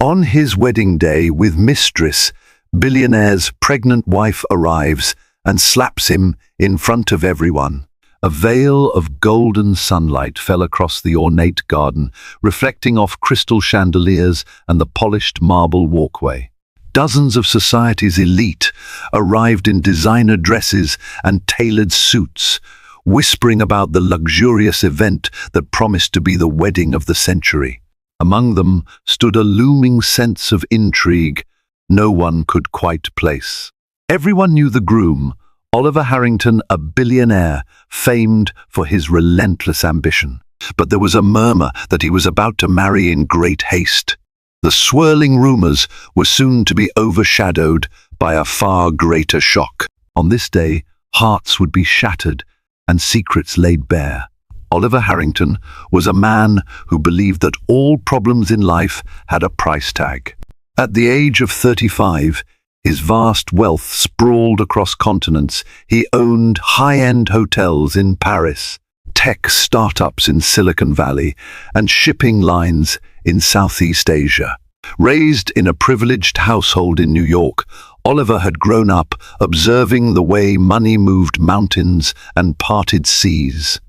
On his wedding day with Mistress, Billionaire's pregnant wife arrives and slaps him in front of everyone. A veil of golden sunlight fell across the ornate garden, reflecting off crystal chandeliers and the polished marble walkway. Dozens of society's elite arrived in designer dresses and tailored suits, whispering about the luxurious event that promised to be the wedding of the century. Among them stood a looming sense of intrigue no one could quite place. Everyone knew the groom, Oliver Harrington, a billionaire, famed for his relentless ambition. But there was a murmur that he was about to marry in great haste. The swirling rumors were soon to be overshadowed by a far greater shock. On this day, hearts would be shattered and secrets laid bare. Oliver Harrington was a man who believed that all problems in life had a price tag. At the age of 35, his vast wealth sprawled across continents. He owned high-end hotels in Paris, tech startups in Silicon Valley, and shipping lines in Southeast Asia. Raised in a privileged household in New York, Oliver had grown up observing the way money moved mountains and parted seas.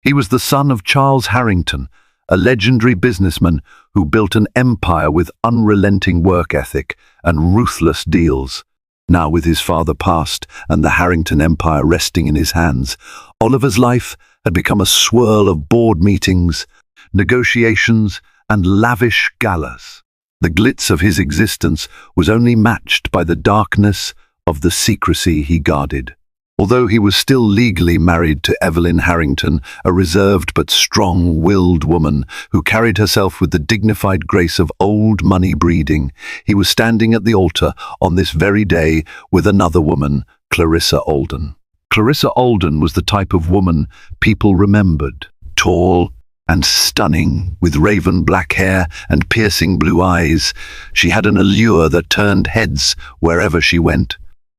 He was the son of Charles Harrington, a legendary businessman who built an empire with unrelenting work ethic and ruthless deals. Now, with his father passed and the Harrington empire resting in his hands, Oliver's life had become a swirl of board meetings, negotiations, and lavish galas. The glitz of his existence was only matched by the darkness of the secrecy he guarded. Although he was still legally married to Evelyn Harrington, a reserved but strong-willed woman who carried herself with the dignified grace of old money breeding, he was standing at the altar on this very day with another woman, Clarissa Alden. Clarissa Alden was the type of woman people remembered, tall and stunning, with raven black hair and piercing blue eyes. She had an allure that turned heads wherever she went.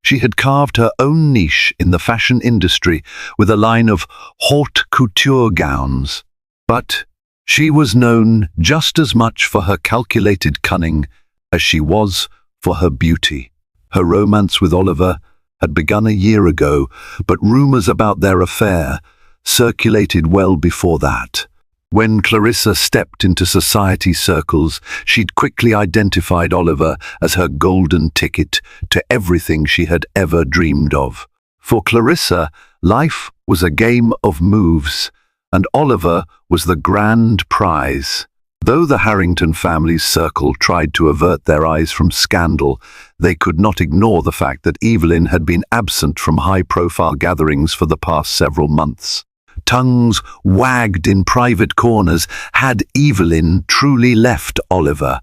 She had carved her own niche in the fashion industry with a line of haute couture gowns. But she was known just as much for her calculated cunning as she was for her beauty. Her romance with Oliver had begun a year ago, but rumors about their affair circulated well before that. When Clarissa stepped into society circles, she'd quickly identified Oliver as her golden ticket to everything she had ever dreamed of. For Clarissa, life was a game of moves, and Oliver was the grand prize. Though the Harrington family's circle tried to avert their eyes from scandal, they could not ignore the fact that Evelyn had been absent from high-profile gatherings for the past several months. Tongues wagged in private corners. Had Evelyn truly left Oliver?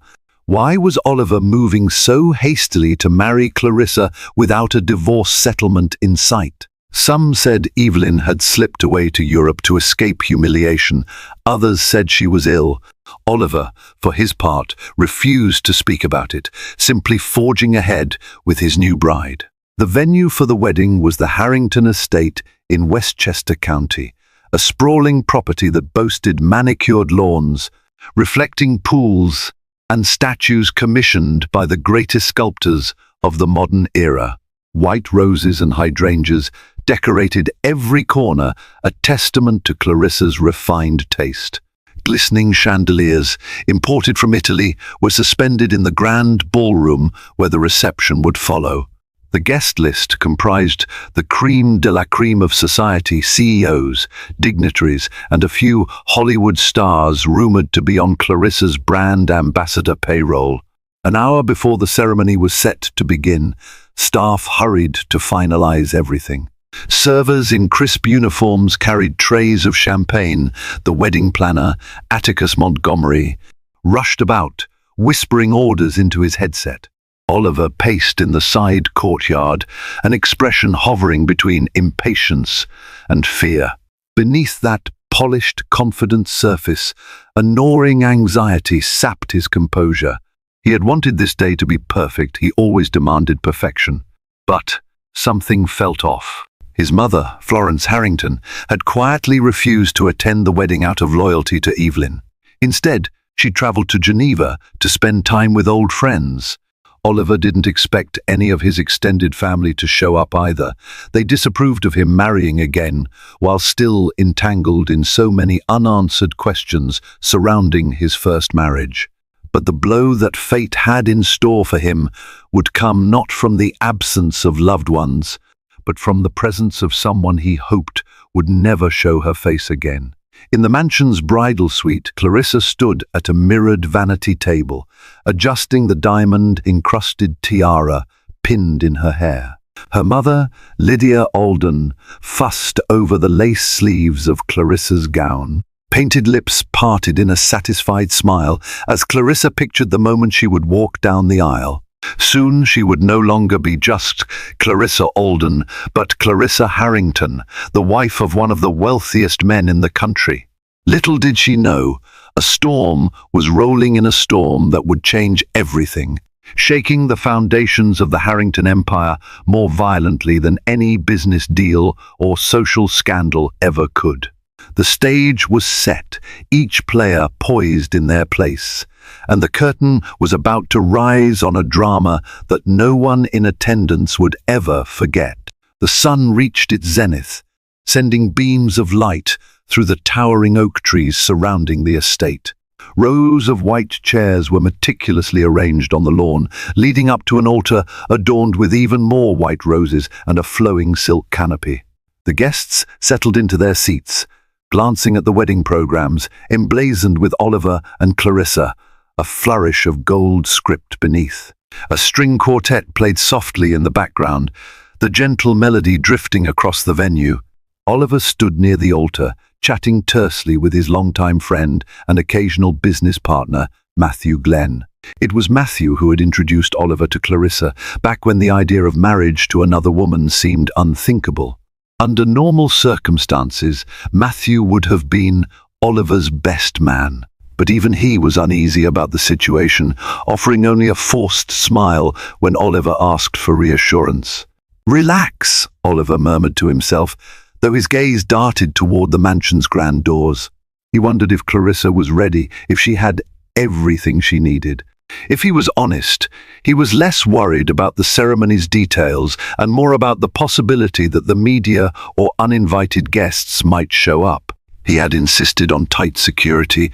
Why was Oliver moving so hastily to marry Clarissa without a divorce settlement in sight? Some said Evelyn had slipped away to Europe to escape humiliation. Others said she was ill. Oliver, for his part, refused to speak about it, simply forging ahead with his new bride. The venue for the wedding was the Harrington estate in Westchester County, a sprawling property that boasted manicured lawns, reflecting pools, and statues commissioned by the greatest sculptors of the modern era. White roses and hydrangeas decorated every corner, a testament to Clarissa's refined taste. Glistening chandeliers, imported from Italy, were suspended in the grand ballroom where the reception would follow. The guest list comprised the crème de la crème of society, CEOs, dignitaries, and a few Hollywood stars rumored to be on Clarissa's brand ambassador payroll. An hour before the ceremony was set to begin, staff hurried to finalize everything. Servers in crisp uniforms carried trays of champagne. The wedding planner, Atticus Montgomery, rushed about, whispering orders into his headset. Oliver paced in the side courtyard, an expression hovering between impatience and fear. Beneath that polished, confident surface, a gnawing anxiety sapped his composure. He had wanted this day to be perfect. He always demanded perfection. But something felt off. His mother, Florence Harrington, had quietly refused to attend the wedding out of loyalty to Evelyn. Instead, She travelled to Geneva to spend time with old friends. Oliver didn't expect any of his extended family to show up either. They disapproved of him marrying again, while still entangled in so many unanswered questions surrounding his first marriage. But the blow that fate had in store for him would come not from the absence of loved ones, but from the presence of someone he hoped would never show her face again. In the mansion's bridal suite, Clarissa stood at a mirrored vanity table, adjusting the diamond-encrusted tiara pinned in her hair. Her mother, Lydia Alden, fussed over the lace sleeves of Clarissa's gown. Painted lips parted in a satisfied smile as Clarissa pictured the moment she would walk down the aisle. Soon she would no longer be just Clarissa Alden, but Clarissa Harrington, the wife of one of the wealthiest men in the country. Little did she know, a storm was rolling in a storm that would change everything, shaking the foundations of the Harrington Empire more violently than any business deal or social scandal ever could. The stage was set, each player poised in their place, and the curtain was about to rise on a drama that no one in attendance would ever forget. The sun reached its zenith, sending beams of light through the towering oak trees surrounding the estate. Rows of white chairs were meticulously arranged on the lawn, leading up to an altar adorned with even more white roses and a flowing silk canopy. The guests settled into their seats, glancing at the wedding programs, emblazoned with Oliver and Clarissa, a flourish of gold script beneath. A string quartet played softly in the background, the gentle melody drifting across the venue. Oliver stood near the altar, chatting tersely with his longtime friend and occasional business partner, Matthew Glenn. It was Matthew who had introduced Oliver to Clarissa, back when the idea of marriage to another woman seemed unthinkable. Under normal circumstances, Matthew would have been Oliver's best man. But even he was uneasy about the situation, offering only a forced smile when Oliver asked for reassurance. "Relax," Oliver murmured to himself, though his gaze darted toward the mansion's grand doors. He wondered if Clarissa was ready, if she had everything she needed. If he was honest, he was less worried about the ceremony's details and more about the possibility that the media or uninvited guests might show up. He had insisted on tight security,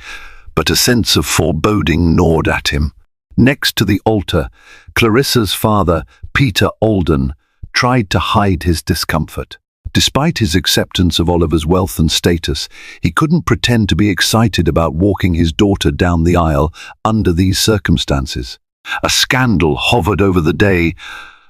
but a sense of foreboding gnawed at him. Next to the altar, Clarissa's father, Peter Alden, tried to hide his discomfort. Despite his acceptance of Oliver's wealth and status, he couldn't pretend to be excited about walking his daughter down the aisle under these circumstances. A scandal hovered over the day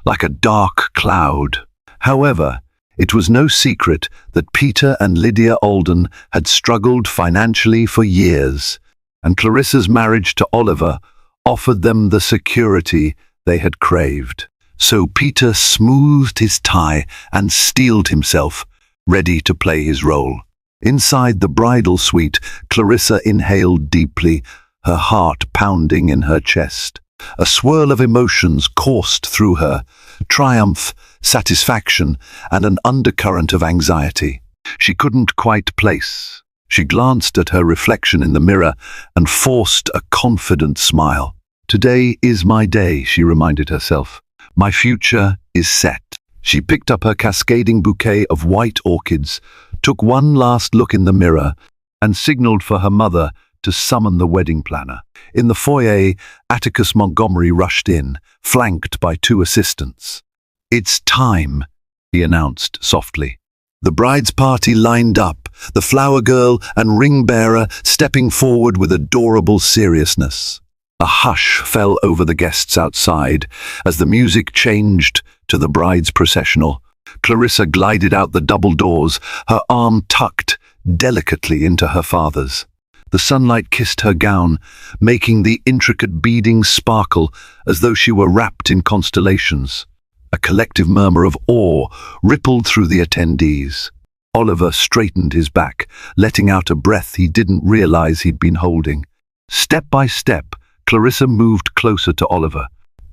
like a dark cloud. However, it was no secret that Peter and Lydia Alden had struggled financially for years, and Clarissa's marriage to Oliver offered them the security they had craved. So Peter smoothed his tie and steeled himself, ready to play his role. Inside the bridal suite, Clarissa inhaled deeply, her heart pounding in her chest. A swirl of emotions coursed through her, triumph, satisfaction, and an undercurrent of anxiety. She couldn't quite place. She glanced at her reflection in the mirror and forced a confident smile. "Today is my day," she reminded herself. "My future is set." She picked up her cascading bouquet of white orchids, took one last look in the mirror, and signaled for her mother to summon the wedding planner. In the foyer, Atticus Montgomery rushed in, flanked by two assistants. "It's time," he announced softly. The bride's party lined up, the flower girl and ring bearer stepping forward with adorable seriousness. A hush fell over the guests outside as the music changed to the bride's processional. Clarissa glided out the double doors, her arm tucked delicately into her father's. The sunlight kissed her gown, making the intricate beading sparkle as though she were wrapped in constellations. A collective murmur of awe rippled through the attendees. Oliver straightened his back, letting out a breath he didn't realize he'd been holding. Step by step, Clarissa moved closer to Oliver.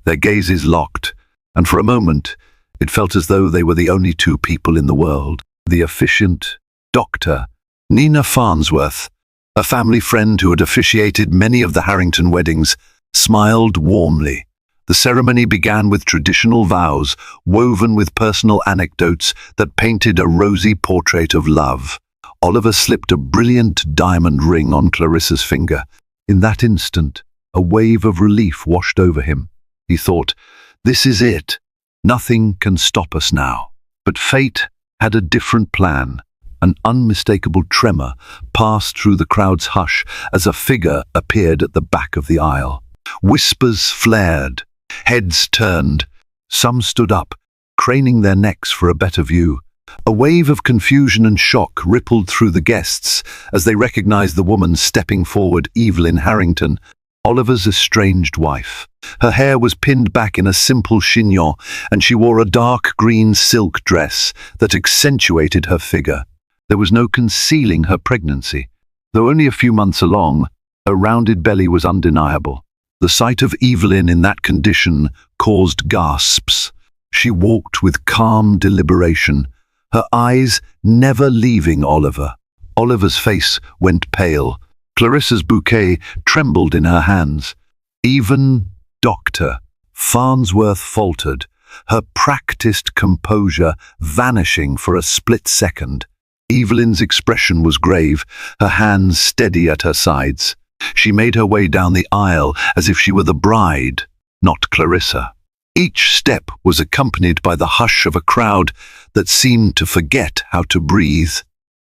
Their gazes locked, and for a moment, it felt as though they were the only two people in the world. The efficient doctor, Nina Farnsworth, A family friend who had officiated many of the Harrington weddings smiled warmly. The ceremony began with traditional vows, woven with personal anecdotes that painted a rosy portrait of love. Oliver slipped a brilliant diamond ring on Clarissa's finger. In that instant, a wave of relief washed over him. He thought, "This is it. Nothing can stop us now." But fate had a different plan. An unmistakable tremor passed through the crowd's hush as a figure appeared at the back of the aisle. Whispers flared. Heads turned. Some stood up, craning their necks for a better view. A wave of confusion and shock rippled through the guests as they recognized the woman stepping forward, Evelyn Harrington, Oliver's estranged wife. Her hair was pinned back in a simple chignon, and she wore a dark green silk dress that accentuated her figure. There was no concealing her pregnancy. Though only a few months along, her rounded belly was undeniable. The sight of Evelyn in that condition caused gasps. She walked with calm deliberation, her eyes never leaving Oliver. Oliver's face went pale. Clarissa's bouquet trembled in her hands. Even Dr. Farnsworth faltered, her practiced composure vanishing for a split second. Evelyn's expression was grave, her hands steady at her sides. She made her way down the aisle as if she were the bride, not Clarissa. Each step was accompanied by the hush of a crowd that seemed to forget how to breathe.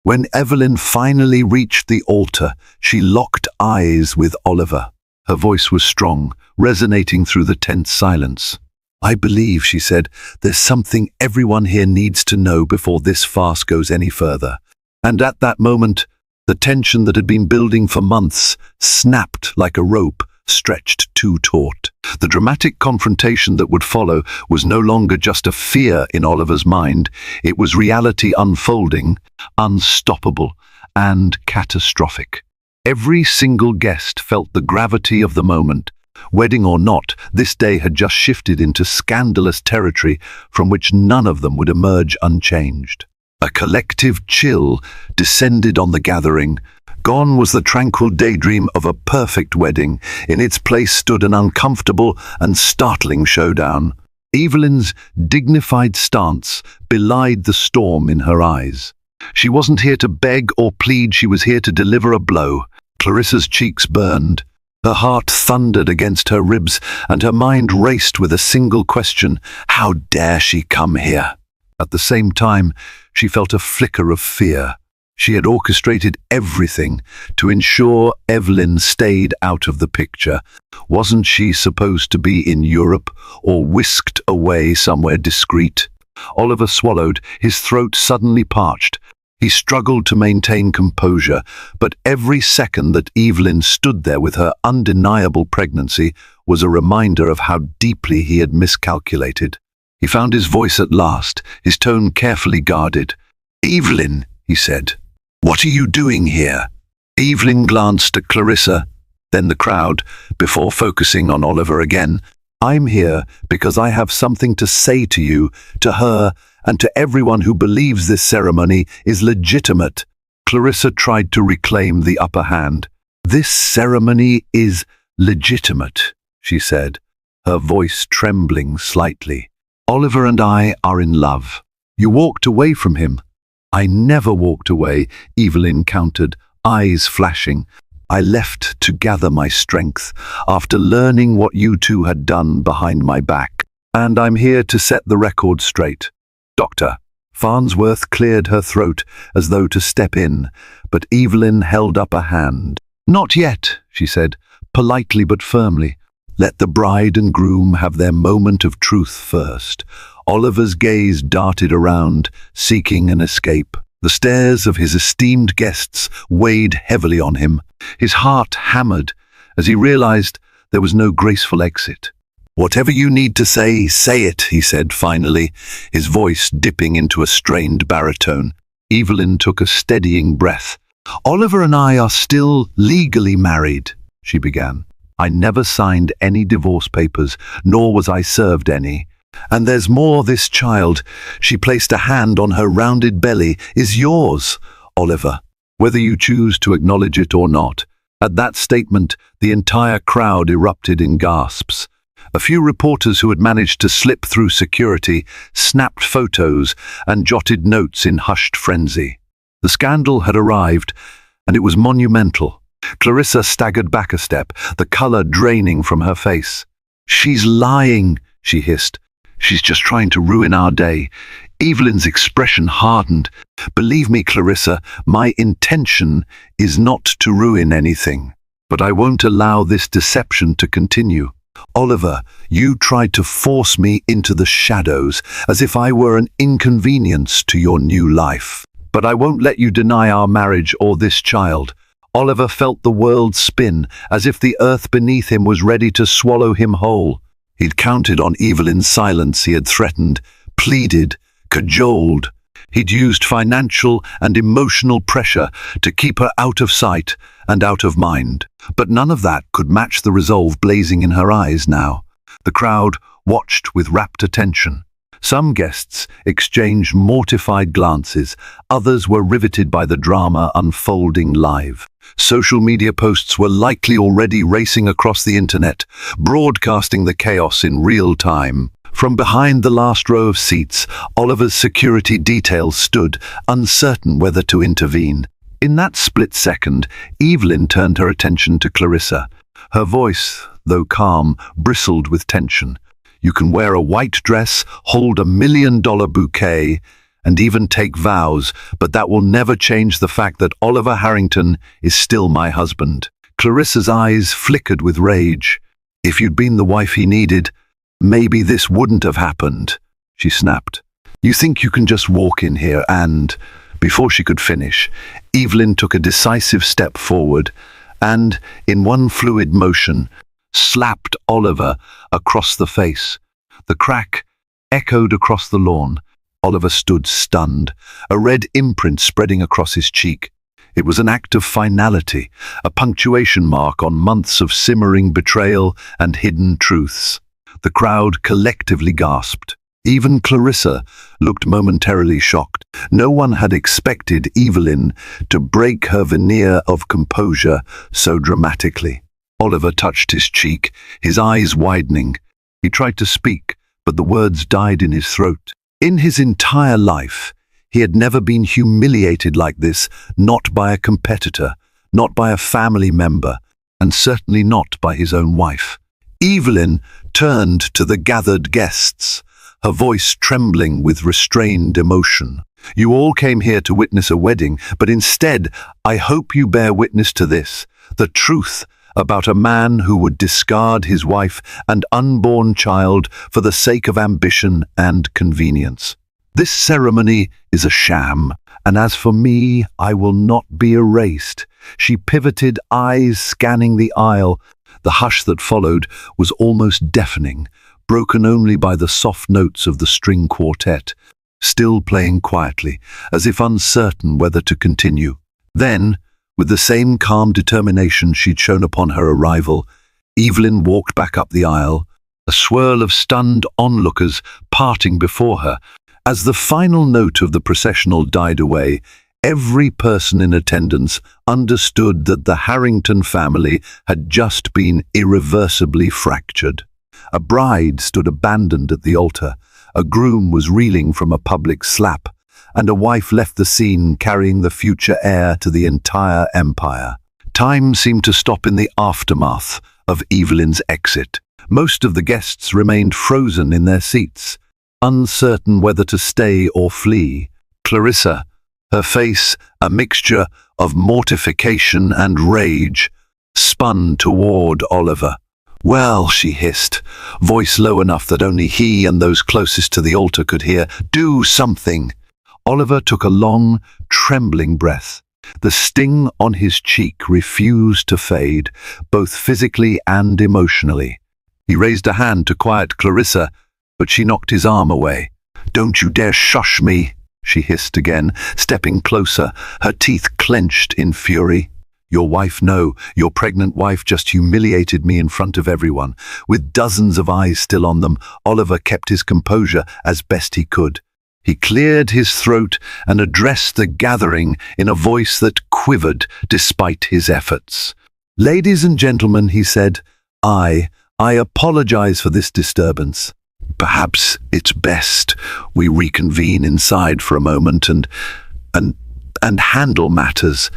When Evelyn finally reached the altar, she locked eyes with Oliver. Her voice was strong, resonating through the tense silence. "I believe," she said, "there's something everyone here needs to know before this farce goes any further." And at that moment, the tension that had been building for months snapped like a rope stretched too taut. The dramatic confrontation that would follow was no longer just a fear in Oliver's mind. It was reality unfolding, unstoppable, and catastrophic. Every single guest felt the gravity of the moment. Wedding or not, this day had just shifted into scandalous territory from which none of them would emerge unchanged. A collective chill descended on the gathering. Gone was the tranquil daydream of a perfect wedding. In its place stood an uncomfortable and startling showdown. Evelyn's dignified stance belied the storm in her eyes. She wasn't here to beg or plead, she was here to deliver a blow. Clarissa's cheeks burned. Her heart thundered against her ribs, and her mind raced with a single question: how dare she come here? At the same time, she felt a flicker of fear. She had orchestrated everything to ensure Evelyn stayed out of the picture. Wasn't she supposed to be in Europe or whisked away somewhere discreet? Oliver swallowed, his throat suddenly parched. He struggled to maintain composure, but every second that Evelyn stood there with her undeniable pregnancy was a reminder of how deeply he had miscalculated. He found his voice at last, his tone carefully guarded. "Evelyn," he said, "what are you doing here?" Evelyn glanced at Clarissa, then the crowd, before focusing on Oliver again. "I'm here because I have something to say to you, to her, and to everyone who believes this ceremony is legitimate." Clarissa tried to reclaim the upper hand. "This ceremony is legitimate," she said, her voice trembling slightly. "Oliver and I are in love. You walked away from him." "I never walked away," Evelyn countered, eyes flashing. "I left to gather my strength after learning what you two had done behind my back. And I'm here to set the record straight." "Dr." Farnsworth cleared her throat as though to step in, but Evelyn held up a hand. "Not yet," she said, politely but firmly. "Let the bride and groom have their moment of truth first." Oliver's gaze darted around, seeking an escape. The stares of his esteemed guests weighed heavily on him. His heart hammered as he realized there was no graceful exit. "Whatever you need to say it," he said finally, his voice dipping into a strained baritone. Evelyn took a steadying breath. "Oliver and I are still legally married," she began. "I never signed any divorce papers, nor was I served any. And there's more, this child," she placed a hand on her rounded belly, "is yours, Oliver." whether you choose to acknowledge it or not. At that statement, the entire crowd erupted in gasps. A few reporters who had managed to slip through security snapped photos and jotted notes in hushed frenzy. The scandal had arrived, and it was monumental. Clarissa staggered back a step, the color draining from her face. "She's lying," she hissed. "She's just trying to ruin our day." Evelyn's expression hardened. "Believe me, Clarissa, my intention is not to ruin anything. But I won't allow this deception to continue. Oliver, you tried to force me into the shadows, as if I were an inconvenience to your new life. But I won't let you deny our marriage or this child." Oliver felt the world spin, as if the earth beneath him was ready to swallow him whole. He'd counted on Evelyn's silence. He had threatened, pleaded, cajoled. He'd used financial and emotional pressure to keep her out of sight and out of mind. But none of that could match the resolve blazing in her eyes now. The crowd watched with rapt attention. Some guests exchanged mortified glances. Others were riveted by the drama unfolding live. Social media posts were likely already racing across the internet, broadcasting the chaos in real time. From behind the last row of seats, Oliver's security details stood, uncertain whether to intervene. In that split second, Evelyn turned her attention to Clarissa. Her voice, though calm, bristled with tension. "You can wear a white dress, hold $1 million bouquet, and even take vows, but that will never change the fact that Oliver Harrington is still my husband." Clarissa's eyes flickered with rage. "If you'd been the wife he needed, maybe this wouldn't have happened," she snapped. "You think you can just walk in here and—" Before she could finish, Evelyn took a decisive step forward and, in one fluid motion, slapped Oliver across the face. The crack echoed across the lawn. Oliver stood stunned, a red imprint spreading across his cheek. It was an act of finality, a punctuation mark on months of simmering betrayal and hidden truths. The crowd collectively gasped. Even Clarissa looked momentarily shocked. No one had expected Evelyn to break her veneer of composure so dramatically. Oliver touched his cheek, his eyes widening. He tried to speak, but the words died in his throat. In his entire life, he had never been humiliated like this, not by a competitor, not by a family member, and certainly not by his own wife. Evelyn turned to the gathered guests, her voice trembling with restrained emotion. "You all came here to witness a wedding, but instead, I hope you bear witness to this, the truth about a man who would discard his wife and unborn child for the sake of ambition and convenience. This ceremony is a sham, and as for me, I will not be erased." She pivoted, eyes scanning the aisle. The hush that followed was almost deafening, broken only by the soft notes of the string quartet, still playing quietly, as if uncertain whether to continue. Then, with the same calm determination she'd shown upon her arrival, Evelyn walked back up the aisle, a swirl of stunned onlookers parting before her. As the final note of the processional died away, every person in attendance understood that the Harrington family had just been irreversibly fractured. A bride stood abandoned at the altar, a groom was reeling from a public slap, and a wife left the scene carrying the future heir to the entire empire. Time seemed to stop in the aftermath of Evelyn's exit. Most of the guests remained frozen in their seats, uncertain whether to stay or flee. Clarissa, her face a mixture of mortification and rage, spun toward Oliver. "Well," she hissed, voice low enough that only he and those closest to the altar could hear, "do something." Oliver took a long, trembling breath. The sting on his cheek refused to fade, both physically and emotionally. He raised a hand to quiet Clarissa, but she knocked his arm away. "Don't you dare shush me," she hissed again, stepping closer, her teeth clenched in fury. "Your wife, no, your pregnant wife just humiliated me in front of everyone." With dozens of eyes still on them, Oliver kept his composure as best he could. He cleared his throat and addressed the gathering in a voice that quivered despite his efforts. "Ladies and gentlemen," he said, I apologize for this disturbance. Perhaps it's best we reconvene inside for a moment and handle matters.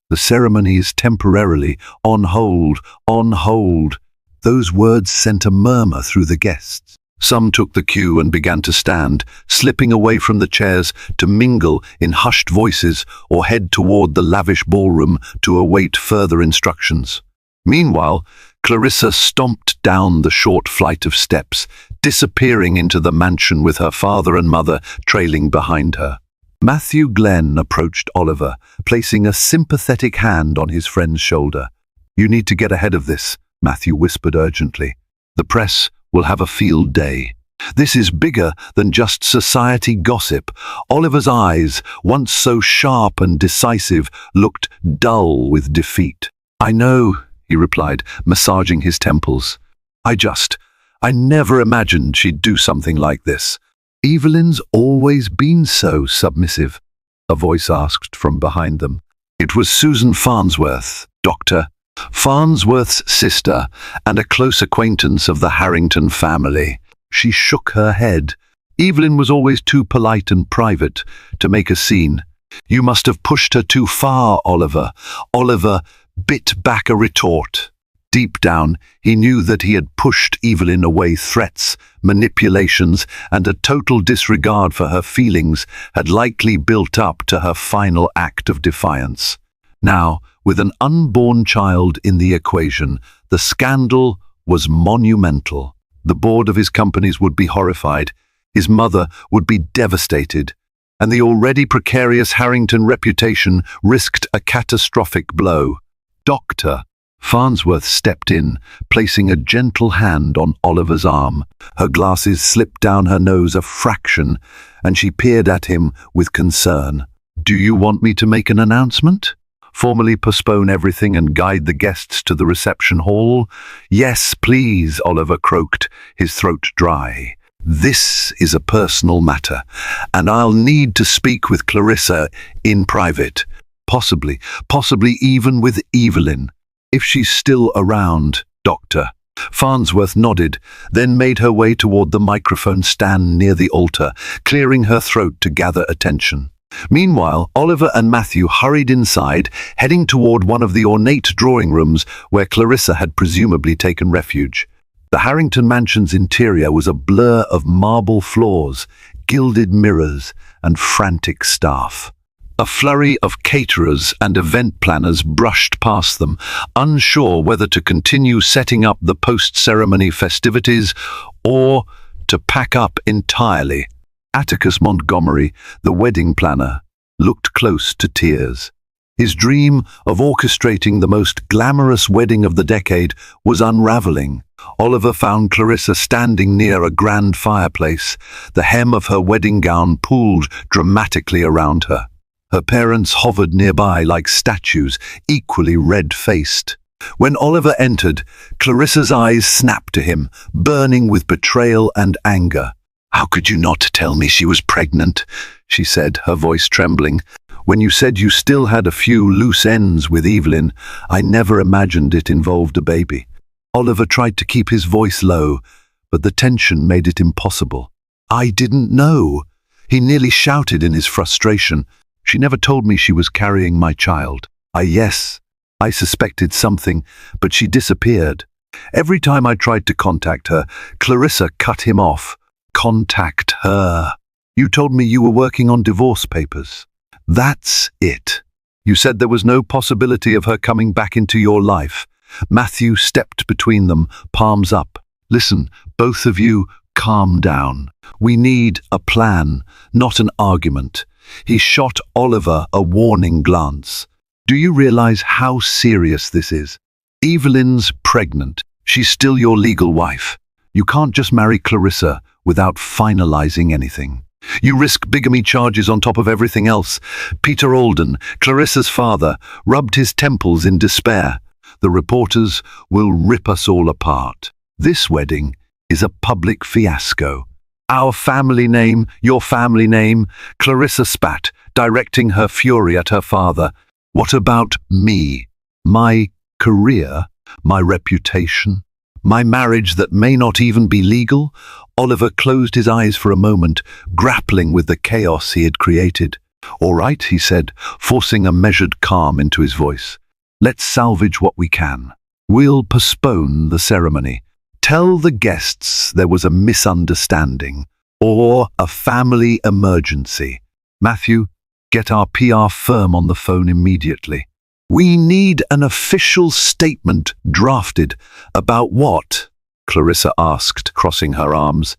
The ceremony is temporarily on hold, on hold." Those words sent a murmur through the guests. Some took the cue and began to stand, slipping away from the chairs to mingle in hushed voices or head toward the lavish ballroom to await further instructions. Meanwhile, Clarissa stomped down the short flight of steps, disappearing into the mansion with her father and mother trailing behind her. Matthew Glenn approached Oliver, placing a sympathetic hand on his friend's shoulder. "You need to get ahead of this," Matthew whispered urgently. "The press will have a field day. This is bigger than just society gossip." Oliver's eyes, once so sharp and decisive, looked dull with defeat. "I know," he replied, massaging his temples. I never imagined she'd do something like this." "Evelyn's always been so submissive," a voice asked from behind them. It was Susan Farnsworth, Dr. Farnsworth's sister and a close acquaintance of the Harrington family. She shook her head. "Evelyn was always too polite and private to make a scene. You must have pushed her too far, Oliver." Oliver bit back a retort. Deep down, he knew that he had pushed Evelyn away. Threats, manipulations, and a total disregard for her feelings had likely built up to her final act of defiance. Now, with an unborn child in the equation, the scandal was monumental. The board of his companies would be horrified, his mother would be devastated, and the already precarious Harrington reputation risked a catastrophic blow. Dr. Farnsworth stepped in, placing a gentle hand on Oliver's arm. Her glasses slipped down her nose a fraction, and she peered at him with concern. "Do you want me to make an announcement? Formally postpone everything and guide the guests to the reception hall?" "Yes, please," Oliver croaked, his throat dry. "This is a personal matter, and I'll need to speak with Clarissa in private. Possibly even with Evelyn. If she's still around." Dr. Farnsworth nodded, then made her way toward the microphone stand near the altar, clearing her throat to gather attention. Meanwhile, Oliver and Matthew hurried inside, heading toward one of the ornate drawing rooms where Clarissa had presumably taken refuge. The Harrington mansion's interior was a blur of marble floors, gilded mirrors, and frantic staff. A flurry of caterers and event planners brushed past them, unsure whether to continue setting up the post-ceremony festivities or to pack up entirely. Atticus Montgomery, the wedding planner, looked close to tears. His dream of orchestrating the most glamorous wedding of the decade was unraveling. Oliver found Clarissa standing near a grand fireplace, the hem of her wedding gown pulled dramatically around her. Her parents hovered nearby like statues, equally red-faced. When Oliver entered, Clarissa's eyes snapped to him, burning with betrayal and anger. "How could you not tell me she was pregnant?" she said, her voice trembling. "When you said you still had a few loose ends with Evelyn, I never imagined it involved a baby." Oliver tried to keep his voice low, but the tension made it impossible. "I didn't know," he nearly shouted in his frustration. "She never told me she was carrying my child. Yes, I suspected something, but she disappeared. Every time I tried to contact her, Clarissa cut him off." "Contact her? You told me you were working on divorce papers." "That's it. You said there was no possibility of her coming back into your life." Matthew stepped between them, palms up. "Listen, both of you, calm down. We need a plan, not an argument." He shot Oliver a warning glance. "Do you realize how serious this is? Evelyn's pregnant. She's still your legal wife. You can't just marry Clarissa without finalizing anything. You risk bigamy charges on top of everything else." Peter Alden, Clarissa's father, rubbed his temples in despair. "The reporters will rip us all apart. This wedding is a public fiasco. Our family name, your family name, Clarissa spat, directing her fury at her father. What about me? My career? My reputation? My marriage that may not even be legal? Oliver closed his eyes for a moment, grappling with the chaos he had created. All right, he said, forcing a measured calm into his voice. Let's salvage what we can. We'll postpone the ceremony. Tell the guests there was a misunderstanding or a family emergency. Matthew, get our PR firm on the phone immediately. We need an official statement drafted. About what? Clarissa asked, crossing her arms.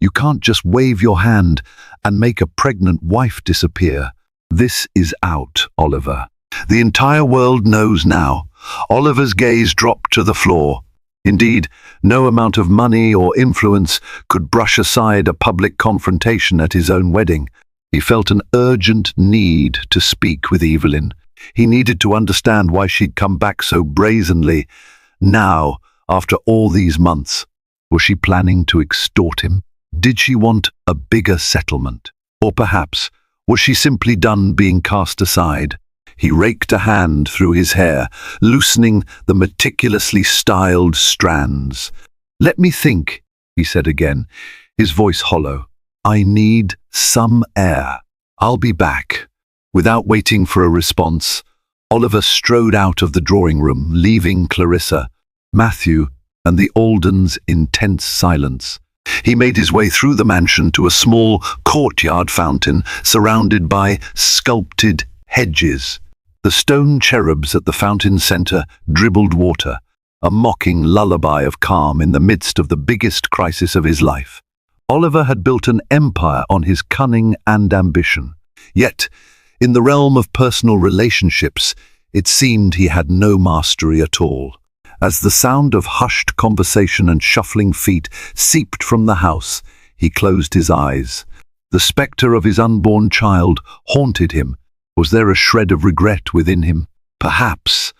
You can't just wave your hand and make a pregnant wife disappear. This is out, Oliver. The entire world knows now. Oliver's gaze dropped to the floor. Indeed, no amount of money or influence could brush aside a public confrontation at his own wedding. He felt an urgent need to speak with Evelyn. He needed to understand why she'd come back so brazenly. Now, after all these months, was she planning to extort him? Did she want a bigger settlement? Or perhaps, was she simply done being cast aside? He raked a hand through his hair, loosening the meticulously styled strands. Let me think, he said again, his voice hollow. I need some air. I'll be back. Without waiting for a response, Oliver strode out of the drawing room, leaving Clarissa, Matthew, and the Aldens in tense silence. He made his way through the mansion to a small courtyard fountain surrounded by sculpted hedges. The stone cherubs at the fountain's center dribbled water, a mocking lullaby of calm in the midst of the biggest crisis of his life. Oliver had built an empire on his cunning and ambition. Yet, in the realm of personal relationships, it seemed he had no mastery at all. As the sound of hushed conversation and shuffling feet seeped from the house, he closed his eyes. The spectre of his unborn child haunted him. Was there a shred of regret within him? Perhaps.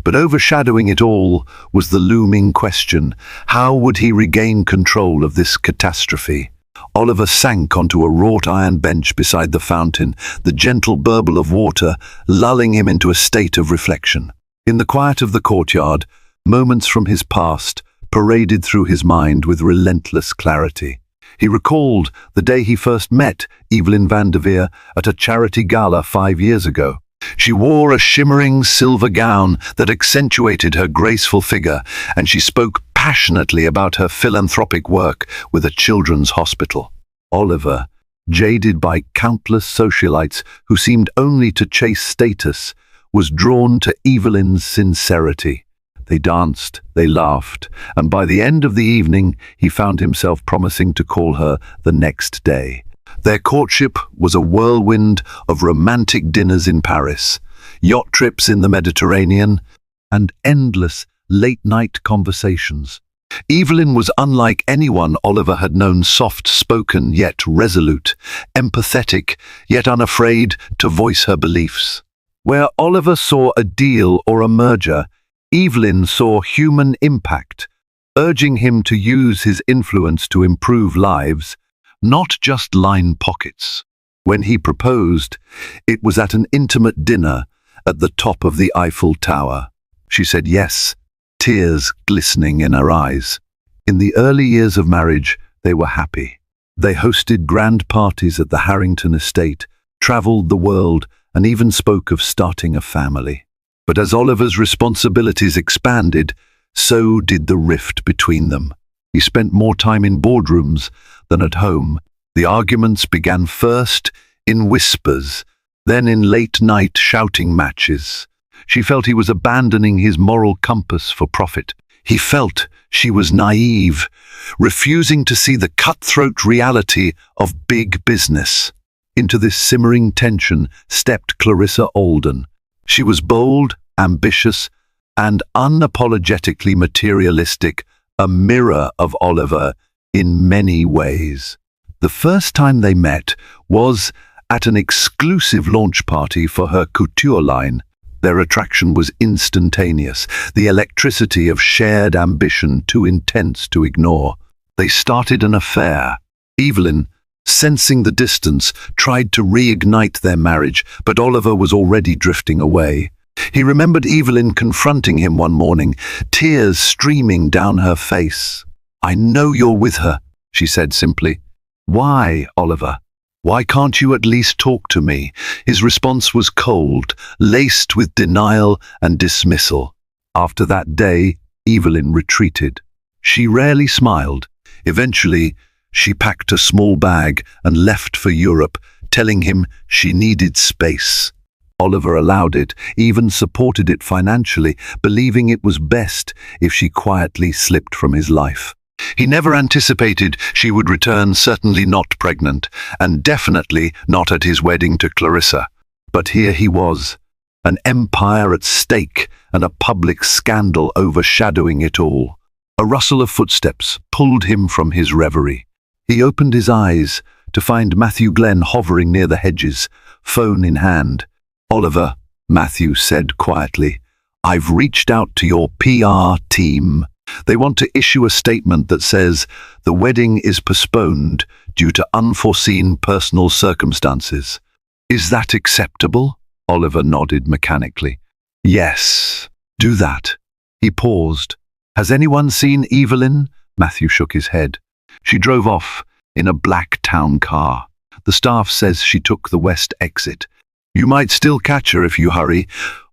But overshadowing it all was the looming question: how would he regain control of this catastrophe? Oliver sank onto a wrought iron bench beside the fountain, the gentle burble of water lulling him into a state of reflection. In the quiet of the courtyard, moments from his past paraded through his mind with relentless clarity. He recalled the day he first met Evelyn van der Veer at a charity gala 5 years ago. She wore a shimmering silver gown that accentuated her graceful figure, and she spoke passionately about her philanthropic work with a children's hospital. Oliver, jaded by countless socialites who seemed only to chase status, was drawn to Evelyn's sincerity. They danced, they laughed, and by the end of the evening he found himself promising to call her the next day. Their courtship was a whirlwind of romantic dinners in Paris, yacht trips in the Mediterranean, and endless late-night conversations. Evelyn was unlike anyone Oliver had known, soft-spoken yet resolute, empathetic yet unafraid to voice her beliefs. Where Oliver saw a deal or a merger, Evelyn saw human impact, urging him to use his influence to improve lives, not just line pockets. When he proposed, it was at an intimate dinner at the top of the Eiffel Tower. She said yes, tears glistening in her eyes. In the early years of marriage, they were happy. They hosted grand parties at the Harrington estate, traveled the world, and even spoke of starting a family. But as Oliver's responsibilities expanded, so did the rift between them. He spent more time in boardrooms than at home. The arguments began first in whispers, then in late-night shouting matches. She felt he was abandoning his moral compass for profit. He felt she was naive, refusing to see the cutthroat reality of big business. Into this simmering tension stepped Clarissa Alden. She was bold, ambitious, and unapologetically materialistic, a mirror of Oliver in many ways. The first time they met was at an exclusive launch party for her couture line. Their attraction was instantaneous, the electricity of shared ambition too intense to ignore. They started an affair, Evelyn, sensing the distance, tried to reignite their marriage, but Oliver was already drifting away. He remembered Evelyn confronting him one morning, tears streaming down her face. "I know you're with her," she said simply. "Why, Oliver? Why can't you at least talk to me?" His response was cold, laced with denial and dismissal. After that day, Evelyn retreated. She rarely smiled. Eventually, she packed a small bag and left for Europe, telling him she needed space. Oliver allowed it, even supported it financially, believing it was best if she quietly slipped from his life. He never anticipated she would return, certainly not pregnant, and definitely not at his wedding to Clarissa. But here he was, an empire at stake and a public scandal overshadowing it all. A rustle of footsteps pulled him from his reverie. He opened his eyes to find Matthew Glenn hovering near the hedges, phone in hand. "Oliver," Matthew said quietly, "I've reached out to your PR team. They want to issue a statement that says the wedding is postponed due to unforeseen personal circumstances. Is that acceptable?" Oliver nodded mechanically. "Yes, do that." He paused. "Has anyone seen Evelyn?" Matthew shook his head. "She drove off in a black town car. The staff says she took the west exit. You might still catch her if you hurry,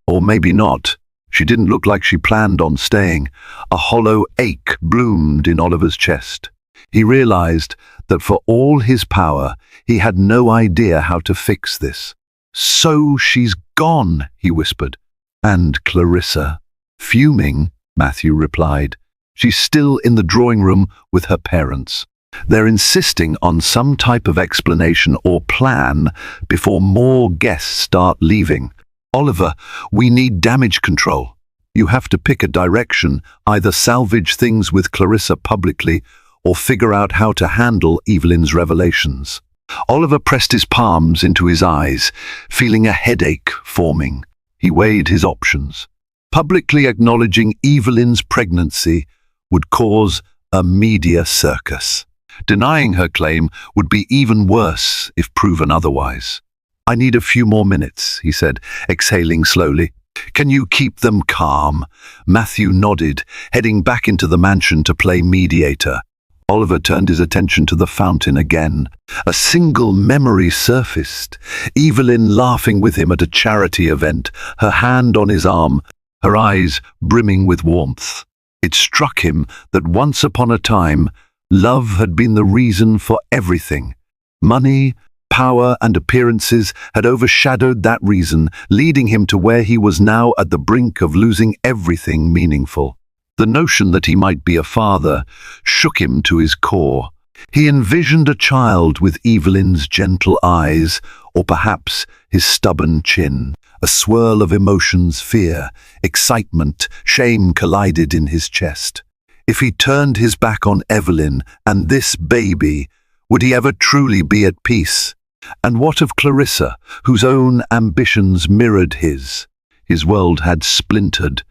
or maybe not. She didn't look like she planned on staying." A hollow ache bloomed in Oliver's chest. He realized that for all his power, he had no idea how to fix this. "So she's gone," he whispered. "And Clarissa?" "Fuming," Matthew replied. "She's still in the drawing room with her parents. They're insisting on some type of explanation or plan before more guests start leaving. Oliver, we need damage control. You have to pick a direction, either salvage things with Clarissa publicly or figure out how to handle Evelyn's revelations." Oliver pressed his palms into his eyes, feeling a headache forming. He weighed his options. Publicly acknowledging Evelyn's pregnancy would cause a media circus. Denying her claim would be even worse if proven otherwise. "I need a few more minutes," he said, exhaling slowly. "Can you keep them calm?" Matthew nodded, heading back into the mansion to play mediator. Oliver turned his attention to the fountain again. A single memory surfaced. Evelyn laughing with him at a charity event, her hand on his arm, her eyes brimming with warmth. It struck him that once upon a time, love had been the reason for everything. Money, power, and appearances had overshadowed that reason, leading him to where he was now at the brink of losing everything meaningful. The notion that he might be a father shook him to his core. He envisioned a child with Evelyn's gentle eyes, or perhaps his stubborn chin. A swirl of emotions, fear, excitement, shame collided in his chest. If he turned his back on Evelyn and this baby, would he ever truly be at peace? And what of Clarissa, whose own ambitions mirrored his? His world had splintered.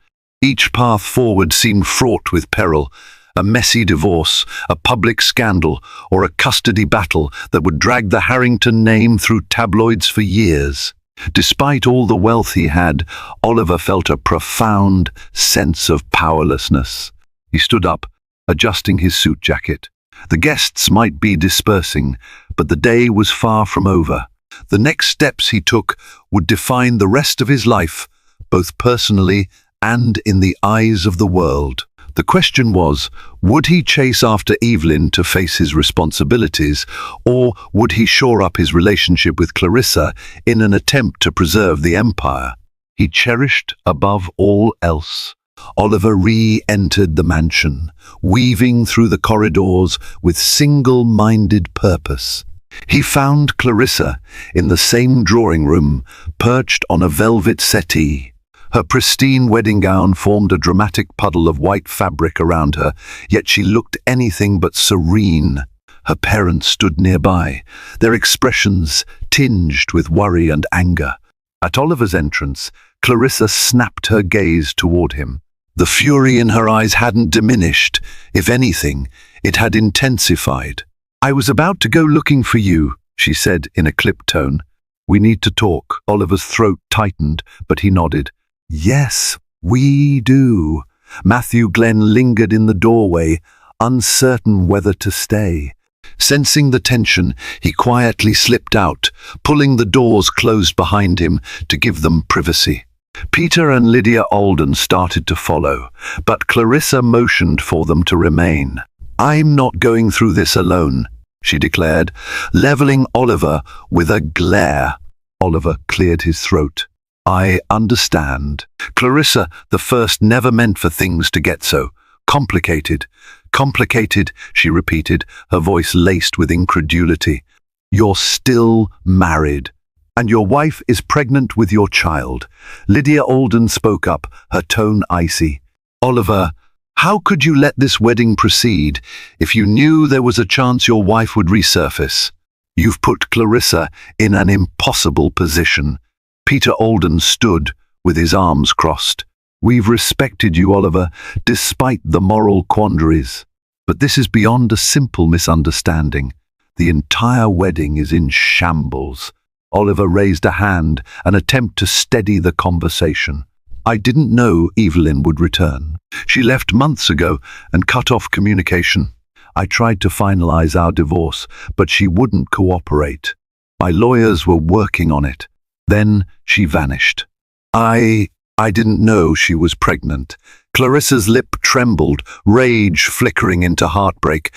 Each path forward seemed fraught with peril. A messy divorce, a public scandal, or a custody battle that would drag the Harrington name through tabloids for years. Despite all the wealth he had, Oliver felt a profound sense of powerlessness. He stood up, adjusting his suit jacket. The guests might be dispersing, but the day was far from over. The next steps he took would define the rest of his life, both personally and in the eyes of the world. The question was, would he chase after Evelyn to face his responsibilities, or would he shore up his relationship with Clarissa in an attempt to preserve the empire he cherished above all else? Oliver re-entered the mansion, weaving through the corridors with single-minded purpose. He found Clarissa in the same drawing room, perched on a velvet settee. Her pristine wedding gown formed a dramatic puddle of white fabric around her, yet she looked anything but serene. Her parents stood nearby, their expressions tinged with worry and anger. At Oliver's entrance, Clarissa snapped her gaze toward him. The fury in her eyes hadn't diminished. If anything, it had intensified. "I was about to go looking for you," she said in a clipped tone. "We need to talk." Oliver's throat tightened, but he nodded. "Yes, we do." Matthew Glenn lingered in the doorway, uncertain whether to stay. Sensing the tension, he quietly slipped out, pulling the doors closed behind him to give them privacy. Peter and Lydia Alden started to follow, but Clarissa motioned for them to remain. "I'm not going through this alone," she declared, leveling Oliver with a glare. Oliver cleared his throat. "I understand." Clarissa, the first, never meant for things to get so complicated. "Complicated," she repeated, her voice laced with incredulity. "You're still married, and your wife is pregnant with your child." Lydia Alden spoke up, her tone icy. "Oliver, how could you let this wedding proceed if you knew there was a chance your wife would resurface? You've put Clarissa in an impossible position." Peter Alden stood with his arms crossed. "We've respected you, Oliver, despite the moral quandaries. But this is beyond a simple misunderstanding. The entire wedding is in shambles." Oliver raised a hand, an attempt to steady the conversation. "I didn't know Evelyn would return. She left months ago and cut off communication. I tried to finalize our divorce, but she wouldn't cooperate. My lawyers were working on it. Then she vanished. I didn't know she was pregnant." Clarissa's lip trembled, rage flickering into heartbreak.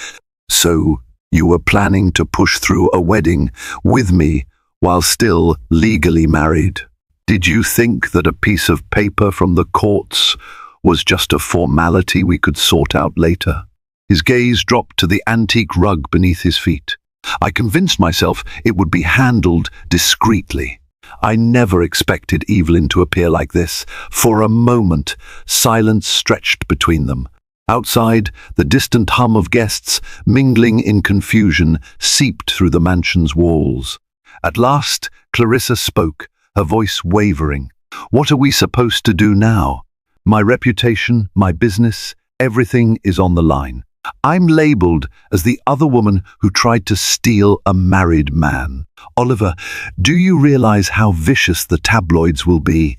"So you were planning to push through a wedding with me while still legally married? Did you think that a piece of paper from the courts was just a formality we could sort out later?" His gaze dropped to the antique rug beneath his feet. "I convinced myself it would be handled discreetly. I never expected Evelyn to appear like this." For a moment, silence stretched between them. Outside, the distant hum of guests, mingling in confusion, seeped through the mansion's walls. At last, Clarissa spoke, her voice wavering. "What are we supposed to do now? My reputation, my business, everything is on the line. I'm labeled as the other woman who tried to steal a married man. Oliver, do you realize how vicious the tabloids will be?"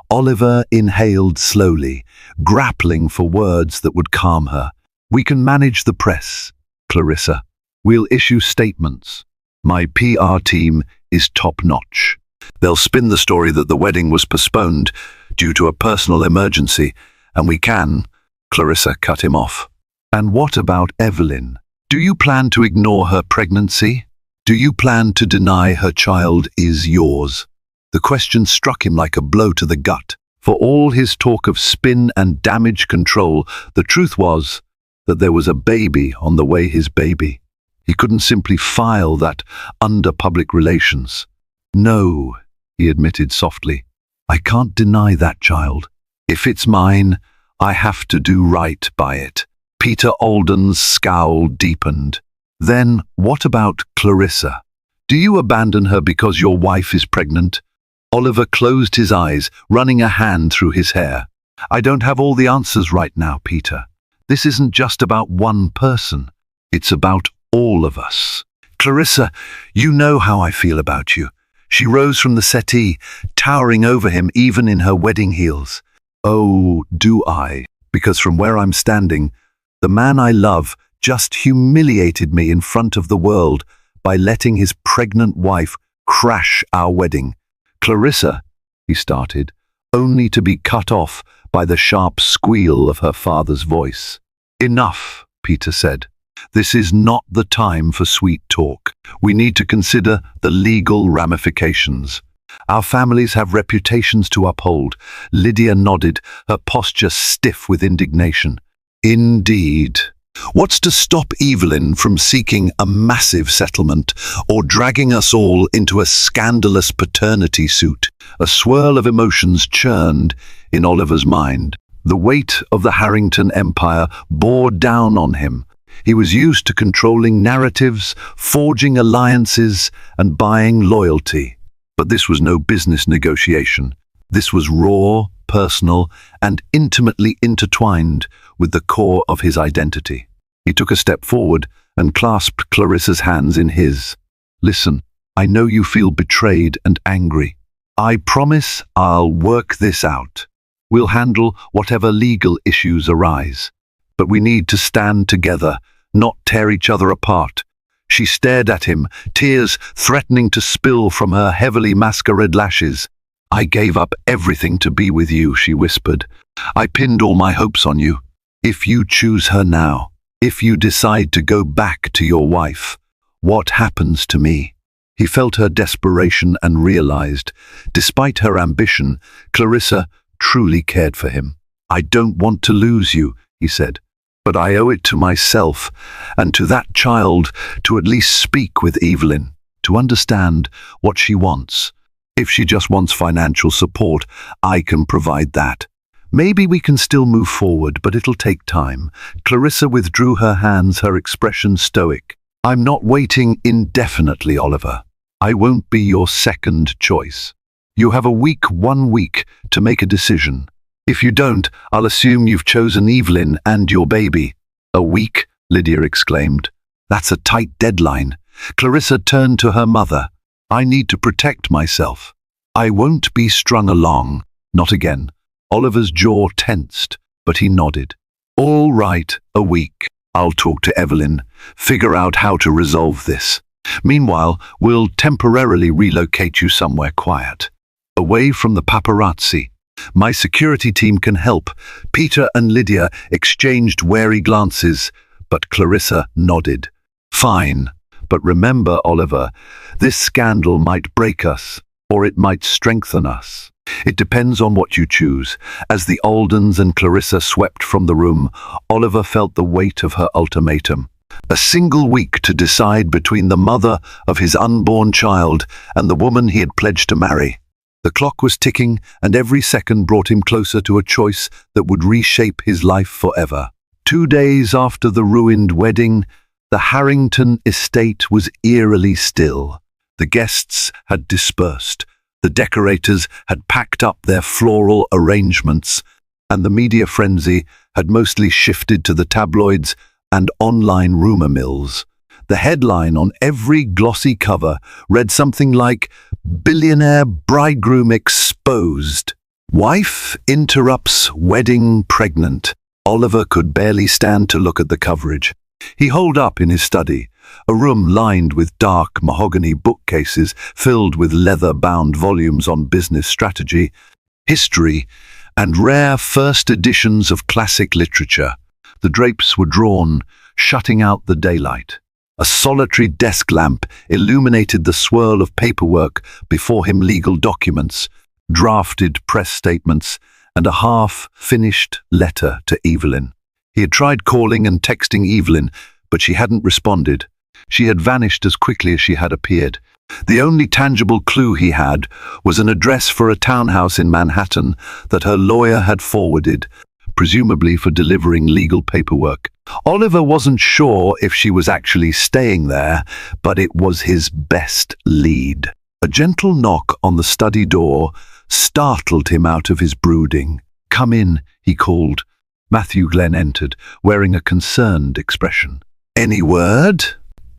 Oliver inhaled slowly, grappling for words that would calm her. "We can manage the press, Clarissa. We'll issue statements. My PR team is top-notch. They'll spin the story that the wedding was postponed due to a personal emergency, and we can." Clarissa cut him off. "And what about Evelyn? Do you plan to ignore her pregnancy? Do you plan to deny her child is yours?" The question struck him like a blow to the gut. For all his talk of spin and damage control, the truth was that there was a baby on the way. His baby. He couldn't simply file that under public relations. "No," he admitted softly. "I can't deny that child. If it's mine, I have to do right by it." Peter Alden's scowl deepened. "Then what about Clarissa? Do you abandon her because your wife is pregnant?" Oliver closed his eyes, running a hand through his hair. "I don't have all the answers right now, Peter. This isn't just about one person. It's about all of us. Clarissa, you know how I feel about you." She rose from the settee, towering over him even in her wedding heels. "Oh, do I? Because from where I'm standing, the man I love just humiliated me in front of the world by letting his pregnant wife crash our wedding." "Clarissa," he started, only to be cut off by the sharp squeal of her father's voice. "Enough," Peter said. "This is not the time for sweet talk. We need to consider the legal ramifications. Our families have reputations to uphold." Lydia nodded, her posture stiff with indignation. "Indeed. What's to stop Evelyn from seeking a massive settlement or dragging us all into a scandalous paternity suit?" A swirl of emotions churned in Oliver's mind. The weight of the Harrington empire bore down on him. He was used to controlling narratives, forging alliances, and buying loyalty. But this was no business negotiation. This was raw, personal, and intimately intertwined with the core of his identity. He took a step forward, and clasped Clarissa's hands in his. "Listen, I know you feel betrayed and angry. I promise I'll work this out. We'll handle whatever legal issues arise. But we need to stand together, not tear each other apart." She stared at him, tears threatening to spill from her heavily masquerade lashes. "I gave up everything to be with you," she whispered. "I pinned all my hopes on you. If you choose her now, if you decide to go back to your wife, what happens to me?" He felt her desperation and realized, despite her ambition, Clarissa truly cared for him. "I don't want to lose you," he said, "but I owe it to myself and to that child to at least speak with Evelyn, to understand what she wants. If she just wants financial support, I can provide that. Maybe we can still move forward, but it'll take time." Clarissa withdrew her hands, her expression stoic. "I'm not waiting indefinitely, Oliver. I won't be your second choice. You have 1 week to make a decision. If you don't, I'll assume you've chosen Evelyn and your baby." "A week?" Lydia exclaimed. "That's a tight deadline." Clarissa turned to her mother. "I need to protect myself. I won't be strung along. Not again." Oliver's jaw tensed, but he nodded. "All right, a week. I'll talk to Evelyn, figure out how to resolve this. Meanwhile, we'll temporarily relocate you somewhere quiet, away from the paparazzi. My security team can help." Peter and Lydia exchanged wary glances, but Clarissa nodded. "Fine, but remember, Oliver, this scandal might break us, or it might strengthen us. It depends on what you choose." As the Aldens and Clarissa swept from the room, Oliver felt the weight of her ultimatum. A single week to decide between the mother of his unborn child and the woman he had pledged to marry. The clock was ticking, and every second brought him closer to a choice that would reshape his life forever. 2 days after the ruined wedding, the Harrington estate was eerily still. The guests had dispersed, the decorators had packed up their floral arrangements, and the media frenzy had mostly shifted to the tabloids and online rumor mills. The headline on every glossy cover read something like, "Billionaire bridegroom exposed. Wife interrupts wedding pregnant." Oliver could barely stand to look at the coverage. He holed up in his study, a room lined with dark mahogany bookcases filled with leather-bound volumes on business strategy, history, and rare first editions of classic literature. The drapes were drawn, shutting out the daylight. A solitary desk lamp illuminated the swirl of paperwork before him, legal documents, drafted press statements, and a half-finished letter to Evelyn. He had tried calling and texting Evelyn, but she hadn't responded. She had vanished as quickly as she had appeared. The only tangible clue he had was an address for a townhouse in Manhattan that her lawyer had forwarded, presumably for delivering legal paperwork. Oliver wasn't sure if she was actually staying there, but it was his best lead. A gentle knock on the study door startled him out of his brooding. "Come in," he called. Matthew Glenn entered, wearing a concerned expression. "Any word?"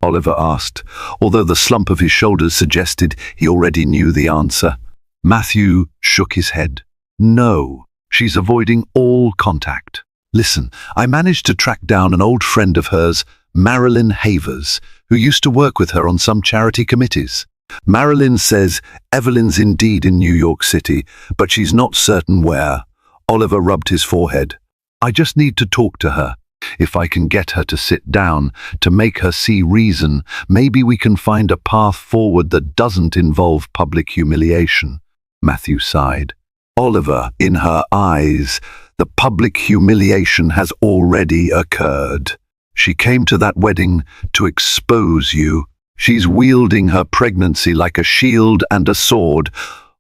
Oliver asked, although the slump of his shoulders suggested he already knew the answer. Matthew shook his head. "No, she's avoiding all contact. Listen, I managed to track down an old friend of hers, Marilyn Havers, who used to work with her on some charity committees. Marilyn says Evelyn's indeed in New York City, but she's not certain where." Oliver rubbed his forehead. "I just need to talk to her. If I can get her to sit down, to make her see reason, maybe we can find a path forward that doesn't involve public humiliation." Matthew sighed. "Oliver, in her eyes, the public humiliation has already occurred. She came to that wedding to expose you. She's wielding her pregnancy like a shield and a sword."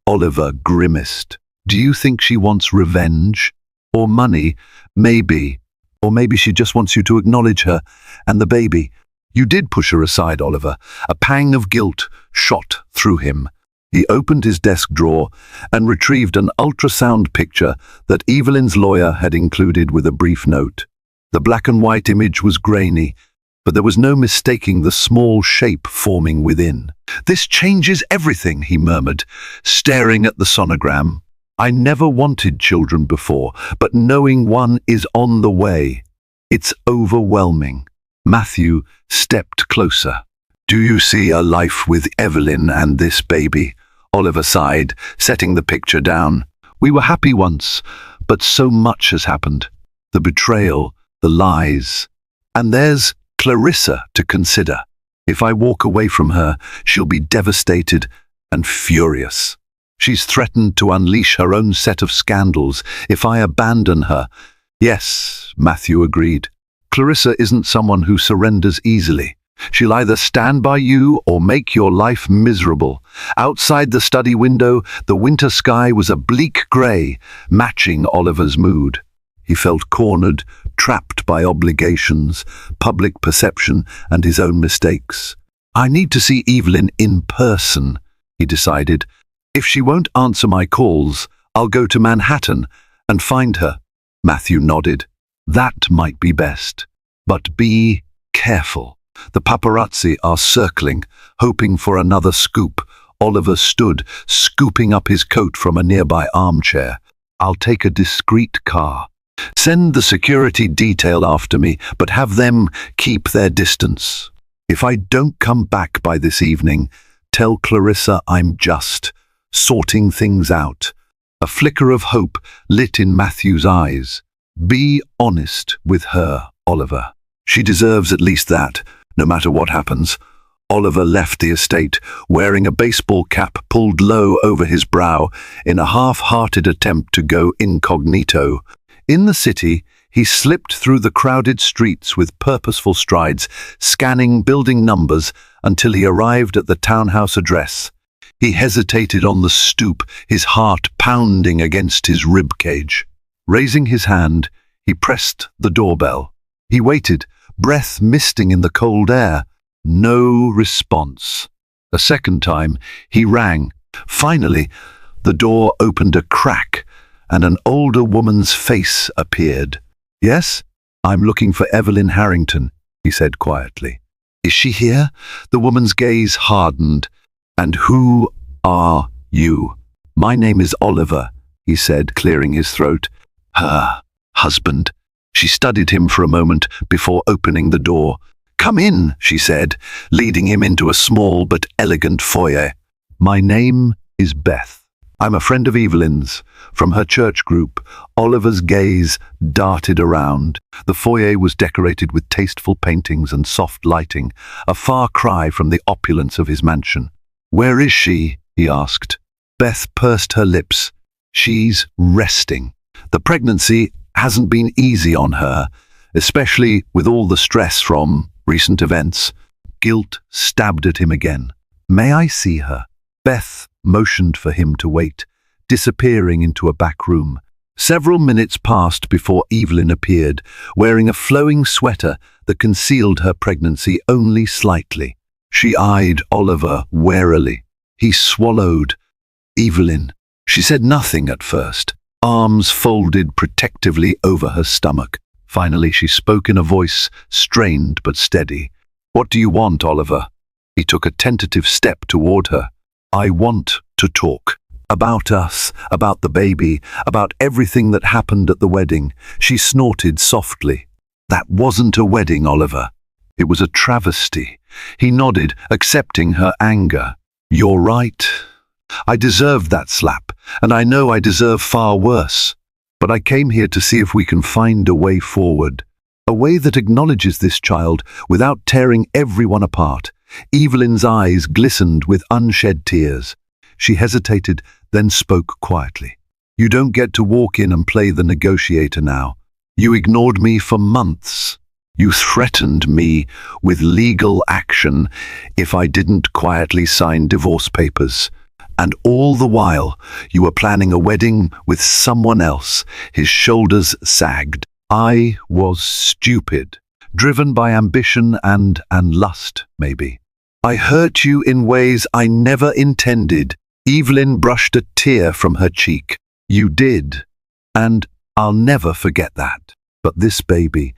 Oliver grimaced. "Do you think she wants revenge? Or money? Maybe. Or maybe she just wants you to acknowledge her and the baby." "You did push her aside, Oliver." A pang of guilt shot through him. He opened his desk drawer and retrieved an ultrasound picture that Evelyn's lawyer had included with a brief note. The black and white image was grainy, but there was no mistaking the small shape forming within. "This changes everything," he murmured, staring at the sonogram. "I never wanted children before, but knowing one is on the way, it's overwhelming." Matthew stepped closer. "Do you see a life with Evelyn and this baby?" Oliver sighed, setting the picture down. "We were happy once, but so much has happened. The betrayal, the lies. And there's Clarissa to consider. If I walk away from her, she'll be devastated and furious. She's threatened to unleash her own set of scandals if I abandon her." "Yes," Matthew agreed. "Clarissa isn't someone who surrenders easily. She'll either stand by you or make your life miserable." Outside the study window, the winter sky was a bleak grey, matching Oliver's mood. He felt cornered, trapped by obligations, public perception, and his own mistakes. "I need to see Evelyn in person," he decided. "If she won't answer my calls, I'll go to Manhattan and find her." Matthew nodded. "That might be best. But be careful. The paparazzi are circling, hoping for another scoop." Oliver stood, scooping up his coat from a nearby armchair. "I'll take a discreet car. Send the security detail after me, but have them keep their distance. If I don't come back by this evening, tell Clarissa I'm just sorting things out." A flicker of hope lit in Matthew's eyes. "Be honest with her, Oliver. She deserves at least that, no matter what happens." Oliver left the estate, wearing a baseball cap pulled low over his brow in a half-hearted attempt to go incognito. In the city, he slipped through the crowded streets with purposeful strides, scanning building numbers until he arrived at the townhouse address. He hesitated on the stoop, his heart pounding against his ribcage. Raising his hand, he pressed the doorbell. He waited, breath misting in the cold air. No response. A second time, he rang. Finally, the door opened a crack, and an older woman's face appeared. "Yes, I'm looking for Evelyn Harrington," he said quietly. "Is she here?" The woman's gaze hardened. "And who are you?" "My name is Oliver," he said, clearing his throat. "Her husband." She studied him for a moment before opening the door. "Come in," she said, leading him into a small but elegant foyer. "My name is Beth. I'm a friend of Evelyn's, from her church group." Oliver's gaze darted around. The foyer was decorated with tasteful paintings and soft lighting, a far cry from the opulence of his mansion. "Where is she?" he asked. Beth pursed her lips. "She's resting. The pregnancy hasn't been easy on her, especially with all the stress from recent events." Guilt stabbed at him again. "May I see her?" Beth motioned for him to wait, disappearing into a back room. Several minutes passed before Evelyn appeared, wearing a flowing sweater that concealed her pregnancy only slightly. She eyed Oliver warily. He swallowed. "Evelyn." She said nothing at first, arms folded protectively over her stomach. Finally, she spoke in a voice strained but steady. "What do you want, Oliver?" He took a tentative step toward her. "I want to talk. About us, about the baby, about everything that happened at the wedding." She snorted softly. "That wasn't a wedding, Oliver. It was a travesty." He nodded, accepting her anger. "You're right. I deserved that slap, and I know I deserve far worse. But I came here to see if we can find a way forward. A way that acknowledges this child without tearing everyone apart." Evelyn's eyes glistened with unshed tears. She hesitated, then spoke quietly. "You don't get to walk in and play the negotiator now. You ignored me for months. You threatened me with legal action if I didn't quietly sign divorce papers. And all the while, you were planning a wedding with someone else." His shoulders sagged. "I was stupid, driven by ambition and lust, maybe. I hurt you in ways I never intended." Evelyn brushed a tear from her cheek. "You did, and I'll never forget that. But this baby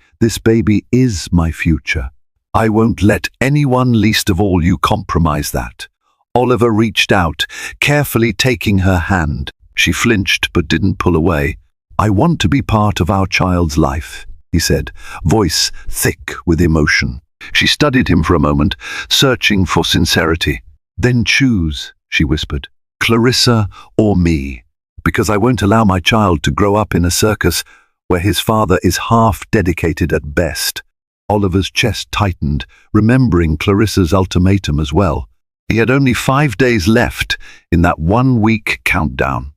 is my future. I won't let anyone, least of all you, compromise that. Oliver reached out, carefully taking her hand. She flinched but didn't pull away. I want to be part of our child's life, he said, voice thick with emotion. She studied him for a moment, searching for sincerity. Then choose, she whispered, Clarissa or me, because I won't allow my child to grow up in a circus where his father is half-dedicated at best. Oliver's chest tightened, remembering Clarissa's ultimatum as well. He had only 5 days left in that 1-week countdown.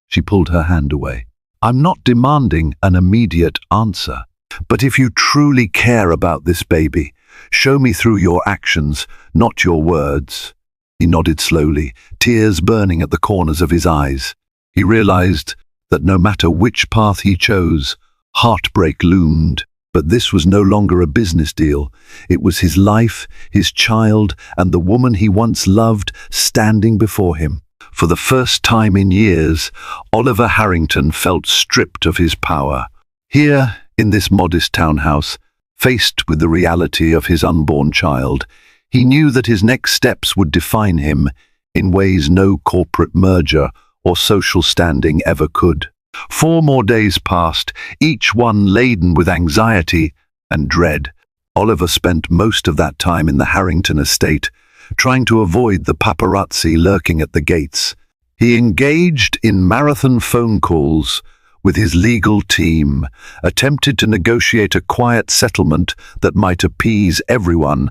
She pulled her hand away. I'm not demanding an immediate answer, but if you truly care about this baby, show me through your actions, not your words. He nodded slowly, tears burning at the corners of his eyes. He realized that no matter which path he chose, heartbreak loomed. But this was no longer a business deal. It was his life, his child, and the woman he once loved standing before him. For the first time in years, Oliver Harrington felt stripped of his power. Here, in this modest townhouse, faced with the reality of his unborn child, he knew that his next steps would define him in ways no corporate merger or social standing ever could. 4 more days passed, each one laden with anxiety and dread. Oliver spent most of that time in the Harrington estate, trying to avoid the paparazzi lurking at the gates. He engaged in marathon phone calls with his legal team, attempted to negotiate a quiet settlement that might appease everyone,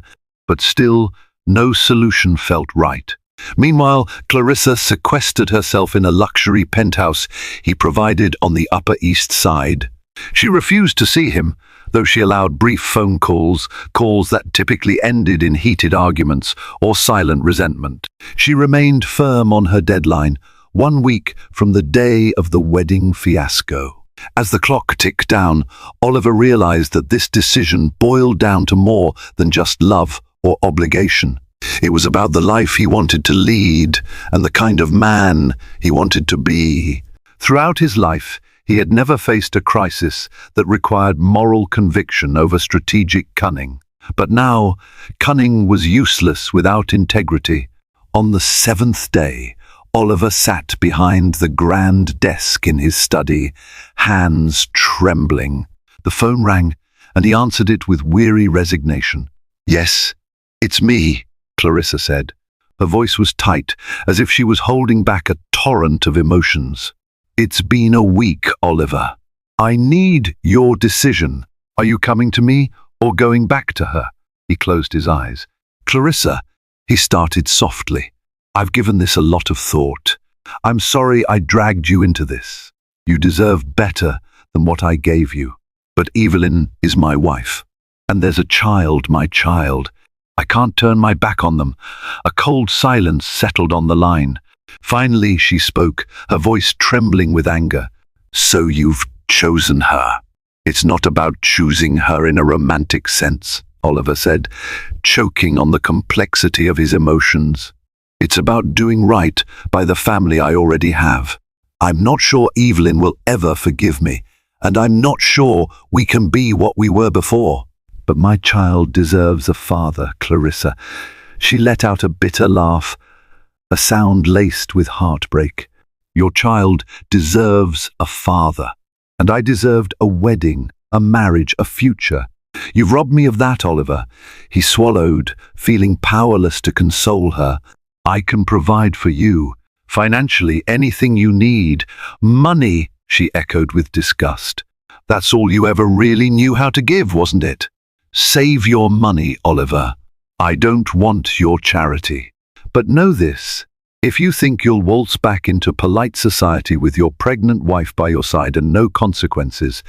but still no solution felt right. Meanwhile, Clarissa sequestered herself in a luxury penthouse he provided on the Upper East Side. She refused to see him, though she allowed brief phone calls that typically ended in heated arguments or silent resentment. She remained firm on her deadline, 1 week from the day of the wedding fiasco. As the clock ticked down, Oliver realized that this decision boiled down to more than just love or obligation. It was about the life he wanted to lead and the kind of man he wanted to be. Throughout his life, he had never faced a crisis that required moral conviction over strategic cunning. But now, cunning was useless without integrity. On the 7th day, Oliver sat behind the grand desk in his study, hands trembling. The phone rang, and he answered it with weary resignation. Yes, it's me, Clarissa said. Her voice was tight, as if she was holding back a torrent of emotions. It's been a week, Oliver. I need your decision. Are you coming to me or going back to her? He closed his eyes. Clarissa, he started softly. I've given this a lot of thought. I'm sorry I dragged you into this. You deserve better than what I gave you. But Evelyn is my wife. And there's a child, my child. I can't turn my back on them. A cold silence settled on the line. Finally she spoke, her voice trembling with anger. So you've chosen her. It's not about choosing her in a romantic sense, Oliver said, choking on the complexity of his emotions. It's about doing right by the family I already have. I'm not sure Evelyn will ever forgive me, and I'm not sure we can be what we were before. But my child deserves a father, Clarissa. She let out a bitter laugh, a sound laced with heartbreak. Your child deserves a father, and I deserved a wedding, a marriage, a future. You've robbed me of that, Oliver. He swallowed, feeling powerless to console her. I can provide for you, financially, anything you need. Money, she echoed with disgust. That's all you ever really knew how to give, wasn't it? Save your money, Oliver. I don't want your charity. But know this, if you think you'll waltz back into polite society with your pregnant wife by your side and no consequences,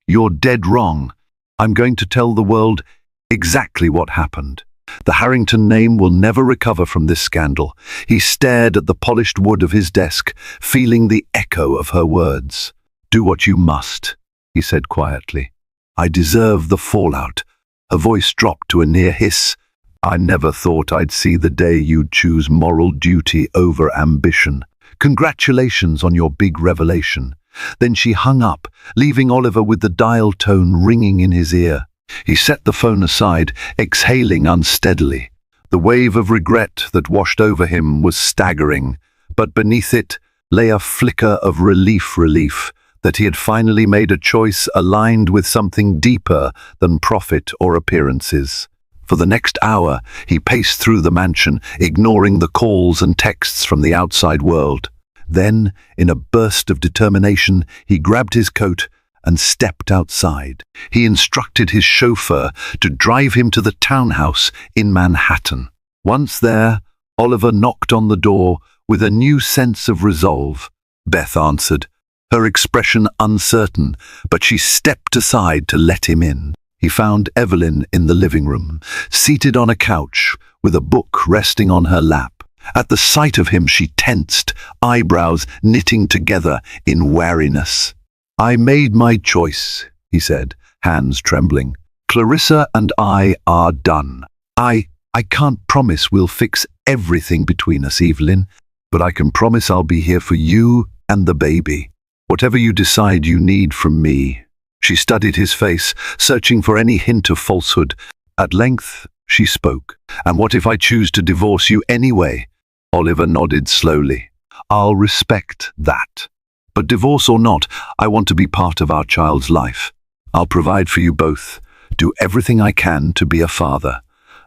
you're dead wrong. I'm going to tell the world exactly what happened. The Harrington name will never recover from this scandal. He stared at the polished wood of his desk, feeling the echo of her words. Do what you must, he said quietly. I deserve the fallout. Her voice dropped to a near hiss. I never thought I'd see the day you'd choose moral duty over ambition. Congratulations on your big revelation. Then she hung up, leaving Oliver with the dial tone ringing in his ear. He set the phone aside, exhaling unsteadily. The wave of regret that washed over him was staggering, but beneath it lay a flicker of relief that he had finally made a choice aligned with something deeper than profit or appearances. For the next hour, he paced through the mansion, ignoring the calls and texts from the outside world. Then, in a burst of determination, he grabbed his coat and stepped outside. He instructed his chauffeur to drive him to the townhouse in Manhattan. Once there, Oliver knocked on the door with a new sense of resolve. Beth answered, her expression uncertain, but she stepped aside to let him in. He found Evelyn in the living room, seated on a couch with a book resting on her lap. At the sight of him, she tensed, eyebrows knitting together in wariness. "I made my choice," he said, hands trembling. "Clarissa and I are done. I can't promise we'll fix everything between us, Evelyn, but I can promise I'll be here for you and the baby. Whatever you decide you need from me." She studied his face, searching for any hint of falsehood. At length, she spoke. "And what if I choose to divorce you anyway?" Oliver nodded slowly. "I'll respect that. But divorce or not, I want to be part of our child's life. I'll provide for you both, do everything I can to be a father."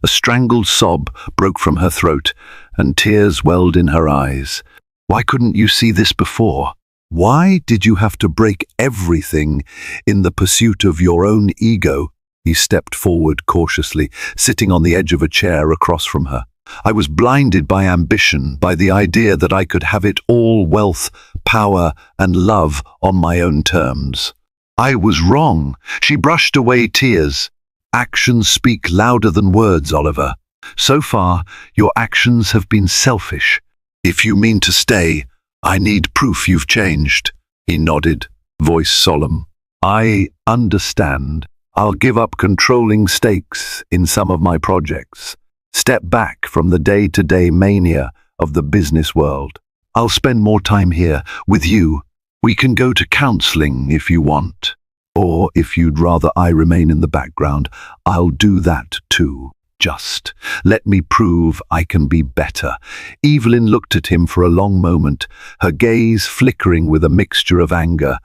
A strangled sob broke from her throat, and tears welled in her eyes. "Why couldn't you see this before? Why did you have to break everything in the pursuit of your own ego?" He stepped forward cautiously, sitting on the edge of a chair across from her. "I was blinded by ambition, by the idea that I could have it all: wealth, power, and love on my own terms. I was wrong." She brushed away tears. "Actions speak louder than words, Oliver. So far, your actions have been selfish. If you mean to stay, I need proof you've changed." He nodded, voice solemn. "I understand. I'll give up controlling stakes in some of my projects. Step back from the day-to-day mania of the business world. I'll spend more time here with you. We can go to counseling if you want. Or if you'd rather I remain in the background, I'll do that too. Just let me prove I can be better." Evelyn looked at him for a long moment, her gaze flickering with a mixture of anger,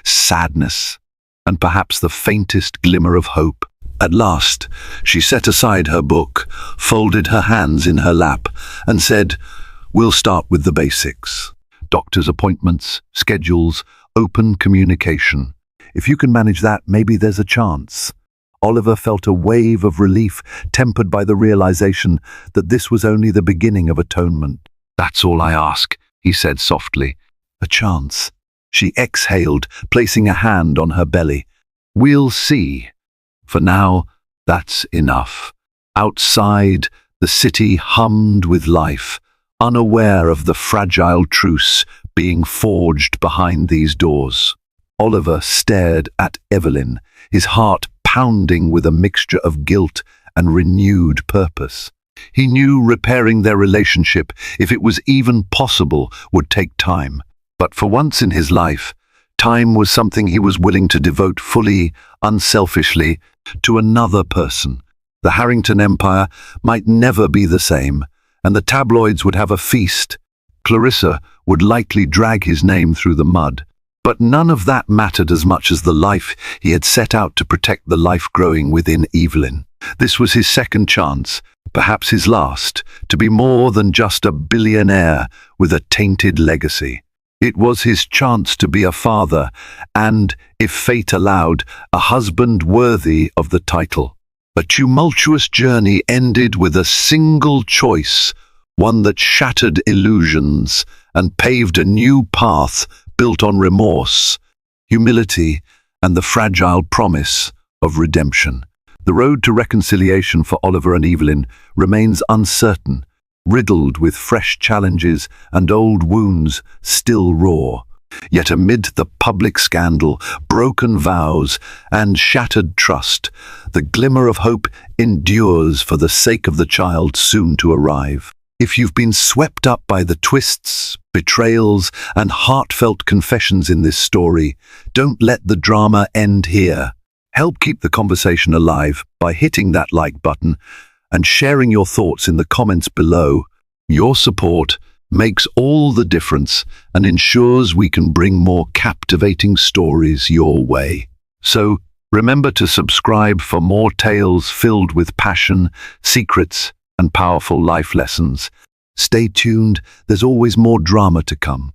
sadness, and perhaps the faintest glimmer of hope. At last, she set aside her book, folded her hands in her lap, and said, "We'll start with the basics. Doctor's appointments, schedules, open communication. If you can manage that, maybe there's a chance." Oliver felt a wave of relief, tempered by the realization that this was only the beginning of atonement. "That's all I ask," he said softly. "A chance." She exhaled, placing a hand on her belly. "We'll see. For now, that's enough." Outside, the city hummed with life, unaware of the fragile truce being forged behind these doors. Oliver stared at Evelyn, his heart pounding with a mixture of guilt and renewed purpose. He knew repairing their relationship, if it was even possible, would take time. But for once in his life, time was something he was willing to devote fully, unselfishly, to another person. The Harrington Empire might never be the same, and the tabloids would have a feast. Clarissa would likely drag his name through the mud. But none of that mattered as much as the life he had set out to protect, the life growing within Evelyn. This was his second chance, perhaps his last, to be more than just a billionaire with a tainted legacy. It was his chance to be a father and, if fate allowed, a husband worthy of the title. A tumultuous journey ended with a single choice, one that shattered illusions and paved a new path built on remorse, humility, and the fragile promise of redemption. The road to reconciliation for Oliver and Evelyn remains uncertain, riddled with fresh challenges and old wounds still raw. Yet amid the public scandal, broken vows, and shattered trust, the glimmer of hope endures for the sake of the child soon to arrive. If you've been swept up by the twists, betrayals, and heartfelt confessions in this story, don't let the drama end here. Help keep the conversation alive by hitting that like button and sharing your thoughts in the comments below. Your support makes all the difference and ensures we can bring more captivating stories your way. So, remember to subscribe for more tales filled with passion, secrets, and powerful life lessons. Stay tuned, there's always more drama to come.